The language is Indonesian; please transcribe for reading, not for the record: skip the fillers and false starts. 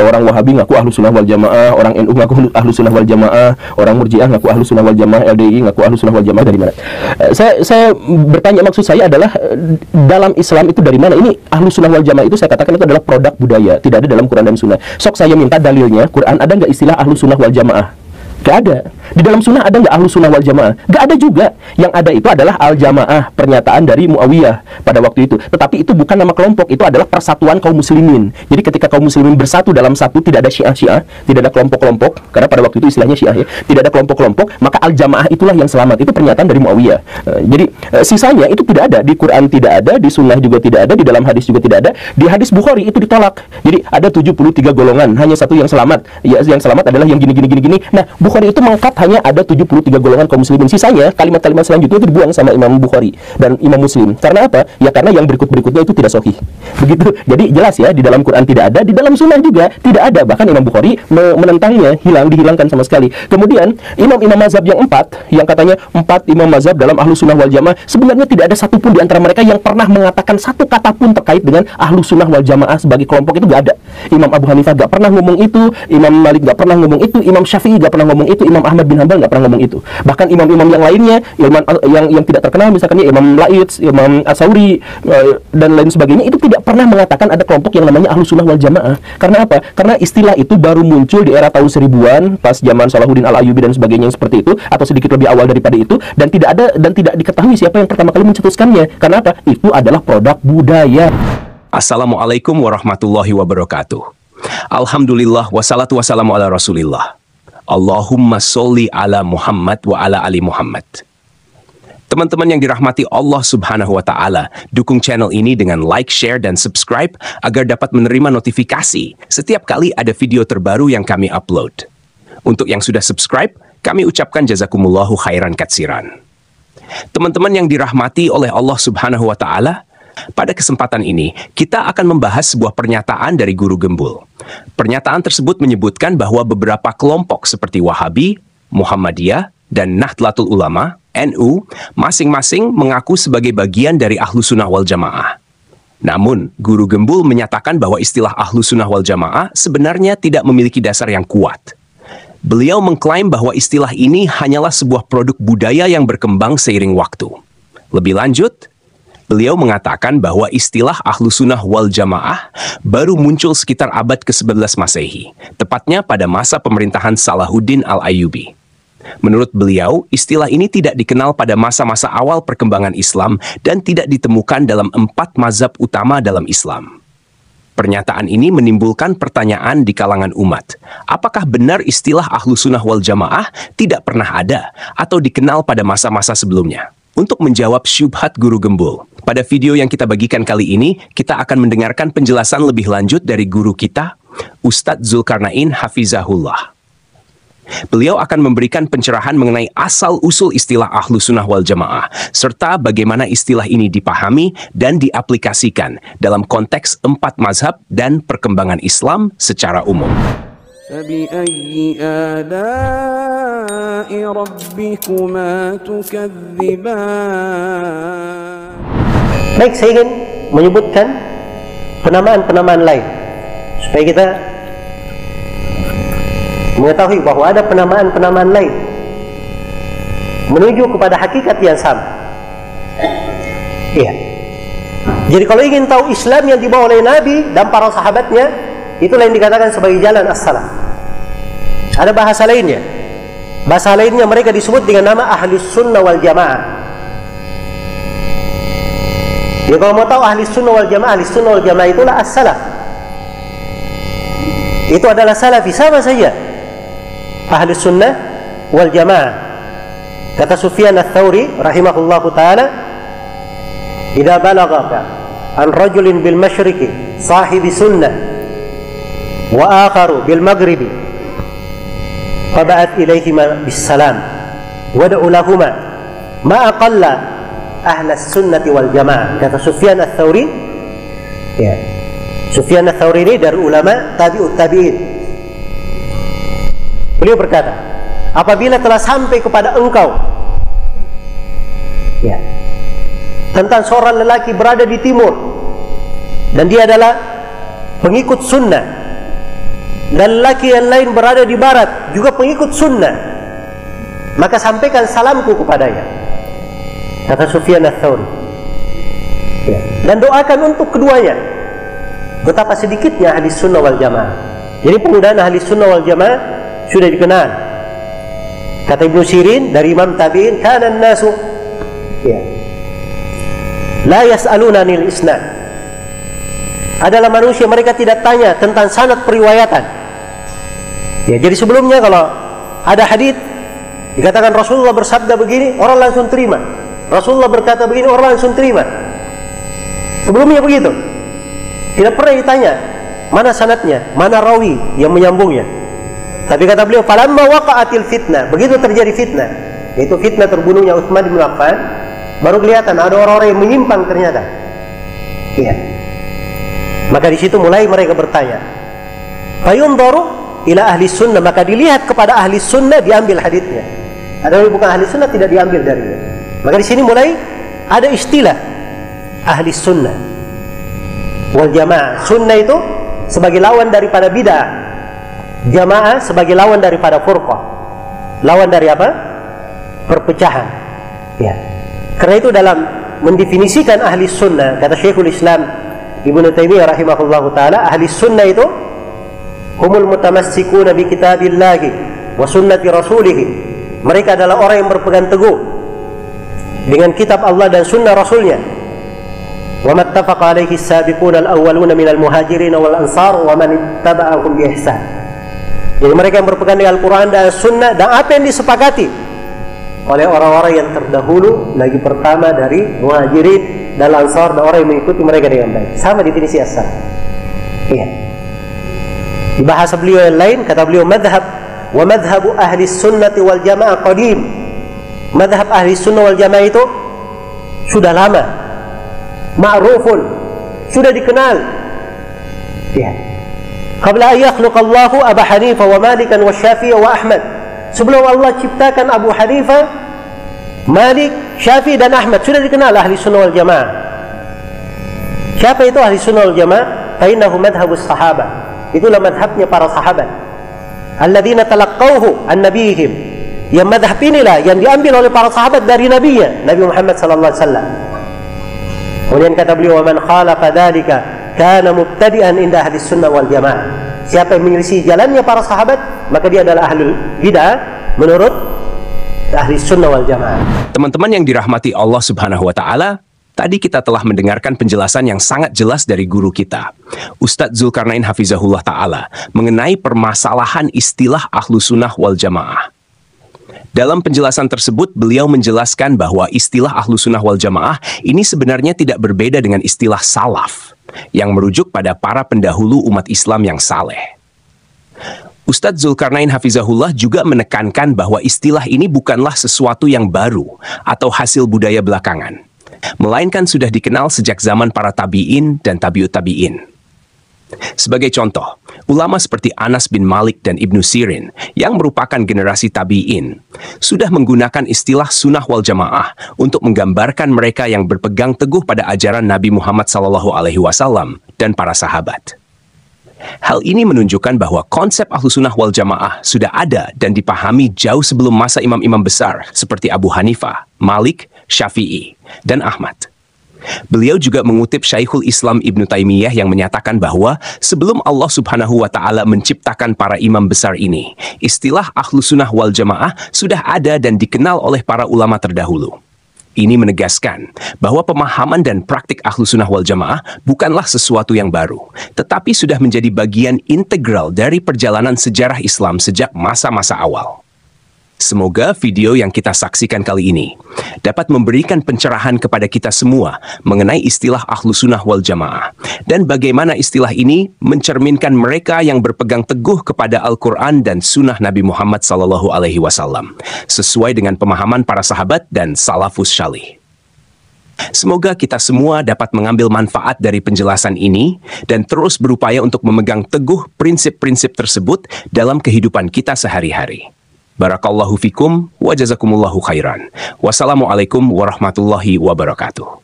Orang Wahabi ngaku Ahlus Sunnah wal Jamaah, orang NU ngaku Ahlus Sunnah wal Jamaah, orang Murji'ah ngaku Ahlus Sunnah wal Jamaah, LDI ngaku Ahlus Sunnah wal Jamaah. Dari mana? Saya bertanya, maksud saya adalah dalam Islam itu dari mana? Ini Ahlus Sunnah wal Jamaah itu saya katakan itu adalah produk budaya, tidak ada dalam Quran dan Sunnah. Sok saya minta dalilnya, Quran ada nggak istilah Ahlus Sunnah wal Jamaah? Gak ada. Di dalam sunnah ada nggak Ahlus Sunnah wal Jamaah? Gak ada juga. Yang ada itu adalah Al-Jamaah, pernyataan dari Muawiyah pada waktu itu. Tetapi itu bukan nama kelompok, itu adalah persatuan kaum muslimin. Jadi ketika kaum muslimin bersatu dalam satu, tidak ada Syiah-Syiah, tidak ada kelompok-kelompok, karena pada waktu itu istilahnya Syiah ya, tidak ada kelompok-kelompok, maka Al-Jamaah itulah yang selamat. Itu pernyataan dari Muawiyah. Jadi sisanya itu tidak ada. Di Quran tidak ada, di sunnah juga tidak ada, di dalam hadis juga tidak ada. Di hadis Bukhari itu ditolak. Jadi ada 73 golongan, hanya satu yang selamat. Ya, yang selamat adalah yang gini. Nah, Bukhari itu mengangkat hanya ada 73 golongan kaum muslimin. Sisanya kalimat-kalimat selanjutnya itu dibuang sama Imam Bukhari dan Imam Muslim. Karena apa? Ya karena yang berikutnya itu tidak sahih. Begitu. Jadi jelas ya, di dalam Quran tidak ada, di dalam sunnah juga tidak ada. Bahkan Imam Bukhari menentangnya, dihilangkan sama sekali. Kemudian imam-imam mazhab yang 4, yang katanya 4 imam mazhab dalam Ahlus Sunnah wal Jamaah, sebenarnya tidak ada satupun di antara mereka yang pernah mengatakan satu kata pun terkait dengan Ahlus Sunnah wal Jamaah sebagai kelompok. Itu gak ada. Imam Abu Hanifah gak pernah ngomong itu, Imam Malik gak pernah ngomong itu, Imam Syafi'i gak pernah ngomong itu, Imam Ahmad bin Hanbal nggak pernah ngomong itu. Bahkan imam-imam yang lainnya, yang tidak terkenal, misalkan Imam Laits, Imam As-Sauri dan lain sebagainya, itu tidak pernah mengatakan ada kelompok yang namanya Ahlus Sunnah wal Jamaah. Karena apa? Karena istilah itu baru muncul di era tahun 1000-an, pas zaman Salahuddin Al-Ayyubi dan sebagainya seperti itu, atau sedikit lebih awal daripada itu, dan tidak diketahui siapa yang pertama kali mencetuskannya. Karena apa? Itu adalah produk budaya. Assalamualaikum warahmatullahi wabarakatuh. Alhamdulillah wassalatu wassalamu ala Rasulillah. Allahumma sholli ala Muhammad wa ala ali Muhammad. Teman-teman yang dirahmati Allah Subhanahu wa Ta'ala, dukung channel ini dengan like, share, dan subscribe agar dapat menerima notifikasi setiap kali ada video terbaru yang kami upload. Untuk yang sudah subscribe, kami ucapkan jazakumullahu khairan katsiran. Teman-teman yang dirahmati oleh Allah Subhanahu wa Ta'ala, pada kesempatan ini, kita akan membahas sebuah pernyataan dari Guru Gembul. Pernyataan tersebut menyebutkan bahwa beberapa kelompok seperti Wahabi, Muhammadiyah, dan Nahdlatul Ulama, NU, masing-masing mengaku sebagai bagian dari Ahlus Sunnah wal Jamaah. Namun, Guru Gembul menyatakan bahwa istilah Ahlus Sunnah wal Jamaah sebenarnya tidak memiliki dasar yang kuat. Beliau mengklaim bahwa istilah ini hanyalah sebuah produk budaya yang berkembang seiring waktu. Lebih lanjut, beliau mengatakan bahwa istilah Ahlus Sunnah wal Jamaah baru muncul sekitar abad ke-11 Masehi, tepatnya pada masa pemerintahan Salahuddin Al-Ayyubi. Menurut beliau, istilah ini tidak dikenal pada masa-masa awal perkembangan Islam dan tidak ditemukan dalam 4 mazhab utama dalam Islam. Pernyataan ini menimbulkan pertanyaan di kalangan umat. Apakah benar istilah Ahlus Sunnah wal Jamaah tidak pernah ada atau dikenal pada masa-masa sebelumnya? Untuk menjawab syubhat Guru Gembul, pada video yang kita bagikan kali ini, kita akan mendengarkan penjelasan lebih lanjut dari guru kita, Ustadz Zulkarnain Hafizahullah. Beliau akan memberikan pencerahan mengenai asal-usul istilah Ahlus Sunnah wal Jamaah, serta bagaimana istilah ini dipahami dan diaplikasikan dalam konteks 4 mazhab dan perkembangan Islam secara umum. فبأي آلاء ربكما تكذبان. Baik, saya ingin menyebutkan penamaan-penamaan lain supaya kita mengetahui bahwa ada penamaan-penamaan lain menuju kepada hakikat yang sama. Iya. Jadi kalau ingin tahu Islam yang dibawa oleh Nabi dan para sahabatnya, itulah yang dikatakan sebagai jalan as-salaf. Ada bahasa lainnya. Bahasa lainnya mereka disebut dengan nama Ahlus Sunnah wal Jamaah. Ya, kalau mau tahu Ahlus Sunnah wal Jamaah, Ahlus Sunnah wal Jamaah itulah as-salaf. Itu adalah salafi, sama saja. Ahlus Sunnah wal Jamaah. Kata Sufyan Ats-Tsauri rahimahullahu taala, "Idza balagha an rajulin bil masyriqi sahibi sunnah wa akharu bil maghribi faba'at ilaihima bis salam wad'u lahuma ma aqalla ahlus sunnati wal jamaah." Kata Sufyan Ats-Tsauri, ya, Sufyan Ats-Tsauri ini dari ulama tabi'ut tabi'in. Beliau berkata, apabila telah sampai kepada engkau, ya, tentang seorang lelaki berada di timur dan dia adalah pengikut sunnah, dan laki yang lain berada di barat juga pengikut sunnah, maka sampaikan salamku kepadanya, kata Sufyan ats-Tsauri. Ya. Dan doakan untuk keduanya. Betapa sedikitnya ahli sunnah wal jamaah. Jadi penggunaan ahli sunnah wal jamaah sudah dikenal. Kata Ibnu Sirin dari Imam Tabi'in, kana an-nasu ya la yas'aluna anil isnad. Adalah manusia, mereka tidak tanya tentang sanad periwayatan. Ya, jadi sebelumnya kalau ada hadis dikatakan Rasulullah bersabda begini, orang langsung terima. Rasulullah berkata begini, orang langsung terima. Sebelumnya begitu. Tidak pernah ditanya mana sanadnya, mana rawi yang menyambungnya. Tapi kata beliau, falamma waqa'atil fitnah, begitu terjadi fitnah, yaitu fitnah terbunuhnya Utsman bin Affan, baru kelihatan ada orang-orang yang menyimpang ternyata. Iya. Maka di situ mulai mereka bertanya. Fayunzaru ila ahli sunnah, maka dilihat kepada ahli sunnah, diambil haditsnya. Ada yang bukan ahli sunnah tidak diambil darinya. Maka di sini mulai ada istilah ahli sunnah wal jamaah. Sunnah itu sebagai lawan daripada bid'ah, jamaah sebagai lawan daripada furqah. Lawan dari apa? Perpecahan. Ya. Karena itu dalam mendefinisikan ahli sunnah, kata Syekhul Islam Ibnu Taimiyah rahimahullahu taala, ahli sunnah itu humul mutamassikuna bi kitabillahi wa sunnati rasulih. Mereka adalah orang yang berpegang teguh dengan kitab Allah dan sunnah Rasulnya. Wa mattafaqa alaihi as-sabiquna al-awwaluna minal muhajirin wal ansar wa man ittaba'ahum bi ihsan. Jadi mereka yang berpegang dengan Al-Quran dan Sunnah, dan apa yang disepakati oleh orang-orang yang terdahulu lagi pertama dari muhajirin dan ansar, dan orang yang mengikuti mereka dengan baik. Sama definisi as-salaf. Iya. Di bahasa beliau yang lain, kata beliau, madhab wa madhabu ahli sunnati wal jamaah qadim. Madhab ahli sunnah wal jamaah itu sudah lama, ma'rufun, sudah dikenal. Ya. Qabla an yakhluqallahu Abu Hanifah wa Malikan wa Syafi'i wa Ahmad. Sebelum Allah ciptakan Abu Hanifah, Malik, Syafi'i dan Ahmad, sudah dikenal ahli sunnah wal jamaah. Siapa itu ahli sunnah wal jamaah? Fa innahu madhhabus sahabah. Itulah madhabnya para sahabat. Alladzina talaqqawhu an nabiyihim. Yang madhab inilah yang diambil oleh para sahabat dari nabinya, Nabi Muhammad sallallahu alaihi wasallam. Kemudian kata beliau, "Wa man khalafa dzalika kana mubtadi'an inda ahli sunnah wal jamaah." Siapa yang menyelisih jalannya para sahabat, maka dia adalah ahlul bid'ah menurut ahli sunnah wal jamaah. Teman-teman yang dirahmati Allah Subhanahu wa taala, tadi kita telah mendengarkan penjelasan yang sangat jelas dari guru kita, Ustadz Zulkarnain Hafizahullah Ta'ala, mengenai permasalahan istilah ahlu sunnah wal jamaah. Dalam penjelasan tersebut, beliau menjelaskan bahwa istilah ahlu sunnah wal jamaah ini sebenarnya tidak berbeda dengan istilah salaf, yang merujuk pada para pendahulu umat Islam yang saleh. Ustadz Zulkarnain Hafizahullah juga menekankan bahwa istilah ini bukanlah sesuatu yang baru atau hasil budaya belakangan, melainkan sudah dikenal sejak zaman para tabi'in dan tabi'ut tabi'in. Sebagai contoh, ulama seperti Anas bin Malik dan Ibnu Sirin yang merupakan generasi tabi'in sudah menggunakan istilah sunnah wal jamaah untuk menggambarkan mereka yang berpegang teguh pada ajaran Nabi Muhammad SAW dan para sahabat. Hal ini menunjukkan bahwa konsep ahlu sunnah wal jamaah sudah ada dan dipahami jauh sebelum masa imam-imam besar seperti Abu Hanifah, Malik, Syafi'i, dan Ahmad. Beliau juga mengutip Syekhul Islam Ibnu Taimiyah yang menyatakan bahwa sebelum Allah Subhanahu wa Ta'ala menciptakan para imam besar ini, istilah ahlu sunnah wal jamaah sudah ada dan dikenal oleh para ulama terdahulu. Ini menegaskan bahwa pemahaman dan praktik ahlu sunnah wal jamaah bukanlah sesuatu yang baru, tetapi sudah menjadi bagian integral dari perjalanan sejarah Islam sejak masa-masa awal. Semoga video yang kita saksikan kali ini dapat memberikan pencerahan kepada kita semua mengenai istilah ahlu sunnah wal jamaah dan bagaimana istilah ini mencerminkan mereka yang berpegang teguh kepada Al-Quran dan sunnah Nabi Muhammad SAW sesuai dengan pemahaman para sahabat dan salafus syalih. Semoga kita semua dapat mengambil manfaat dari penjelasan ini dan terus berupaya untuk memegang teguh prinsip-prinsip tersebut dalam kehidupan kita sehari-hari. Barakallahu fikum wa jazakumullahu khairan. Wassalamualaikum warahmatullahi wabarakatuh.